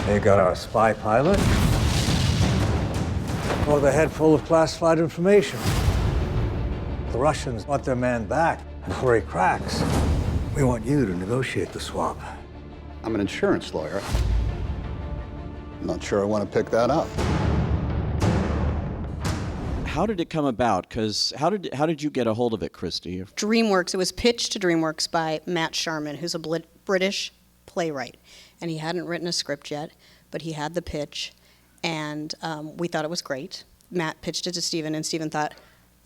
They got our spy pilot with a head full of classified information. The Russians want their man back before he cracks. We want you to negotiate the swap. I'm an insurance lawyer. I'm not sure I want to pick that up. How did it come about? Because how did you get a hold of it, Kristie? Dreamworks, it was pitched to Dreamworks by Matt Sharman, who's a British playwright. And he hadn't written a script yet, but he had the pitch, and we thought it was great. Matt pitched it to Steven, and Steven thought,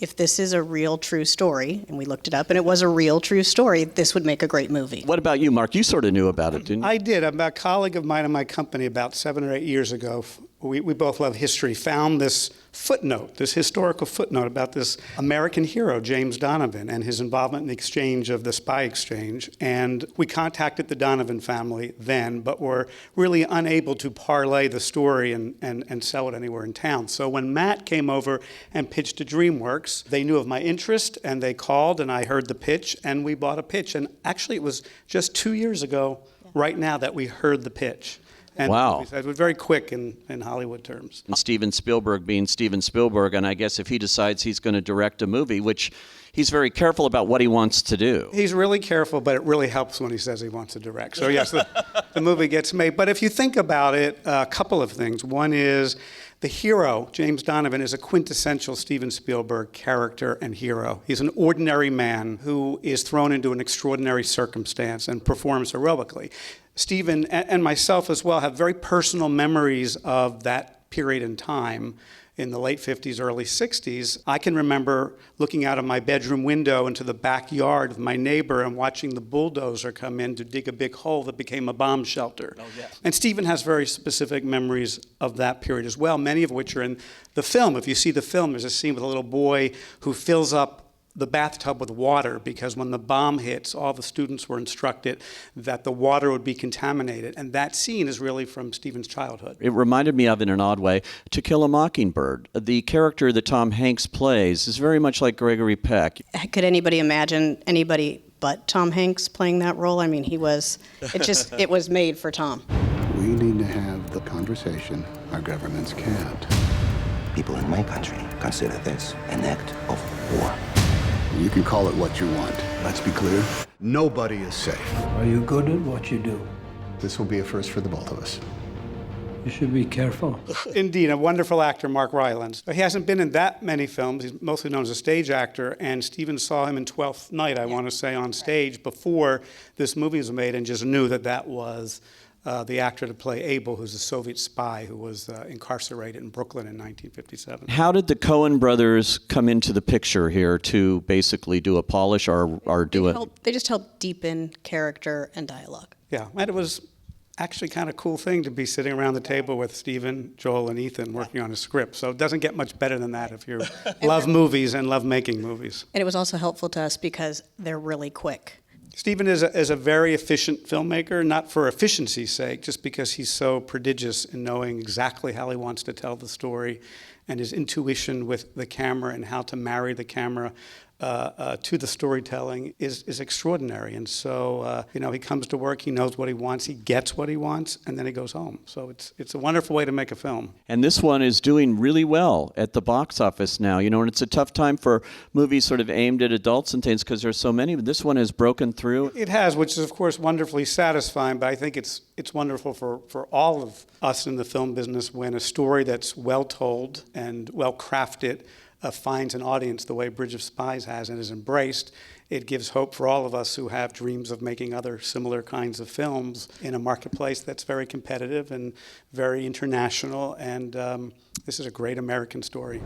if this is a real, true story, and we looked it up, and it was a real, true story, this would make a great movie. What about you, Marc? You sort of knew about it, didn't you? I did. A colleague of mine in my company about 7 or 8 years ago, we both love history, found this footnote, this historical footnote about this American hero, James Donovan, and his involvement in the exchange of the spy exchange. And we contacted the Donovan family then, but were really unable to parlay the story and sell it anywhere in town. So when Matt came over and pitched to Dreamworks, they knew of my interest, and they called, and I heard the pitch, and we bought a pitch. And actually, it was just 2 years ago, right now, that we heard the pitch. And wow. It was very quick in Hollywood terms. And Steven Spielberg being Steven Spielberg, and I guess if he decides he's going to direct a movie, which he's very careful about what he wants to do. He's really careful, but it really helps when he says he wants to direct. So yes, the movie gets made. But if you think about it, a couple of things. One is the hero, James Donovan, is a quintessential Steven Spielberg character and hero. He's an ordinary man who is thrown into an extraordinary circumstance and performs heroically. Steven and myself as well have very personal memories of that period in time in the late 50s, early 60s. I can remember looking out of my bedroom window into the backyard of my neighbor and watching the bulldozer come in to dig a big hole that became a bomb shelter. Oh, yeah. And Steven has very specific memories of that period as well, many of which are in the film. If you see the film, there's a scene with a little boy who fills up the bathtub with water because when the bomb hits, all the students were instructed that the water would be contaminated. And that scene is really from Steven's childhood. It reminded me of, in an odd way, To Kill a Mockingbird. The character that Tom Hanks plays is very much like Gregory Peck. Could anybody imagine anybody but Tom Hanks playing that role? I mean, it was made for Tom. We need to have the conversation our governments can't. People in my country consider this an act of war. You can call it what you want. Let's be clear, nobody is safe. Are you good at what you do? This will be a first for the both of us. You should be careful. Indeed, a wonderful actor, Marc Rylance. He hasn't been in that many films. He's mostly known as a stage actor, and Steven saw him in 12th Night, I want to say, on stage before this movie was made, and just knew that that was the actor to play Abel, who's a Soviet spy who was incarcerated in Brooklyn in 1957. How did the Coen brothers come into the picture here to basically do a polish or do it? They just helped deepen character and dialogue. Yeah, and it was actually kind of cool thing to be sitting around the table with Steven, Joel, and Ethan working on a script. So it doesn't get much better than that if you love movies and love making movies. And it was also helpful to us because they're really quick. Steven is a very efficient filmmaker, not for efficiency's sake, just because he's so prodigious in knowing exactly how he wants to tell the story, and his intuition with the camera and how to marry the camera to the storytelling is extraordinary. And so, he comes to work, he knows what he wants, he gets what he wants, and then he goes home. So it's a wonderful way to make a film. And this one is doing really well at the box office now, and it's a tough time for movies sort of aimed at adults and things because there's so many, but this one has broken through. It has, which is, of course, wonderfully satisfying, but I think it's wonderful for all of us in the film business when a story that's well told and well crafted finds an audience the way Bridge of Spies has and is embraced. It gives hope for all of us who have dreams of making other similar kinds of films in a marketplace that's very competitive and very international. And this is a great American story.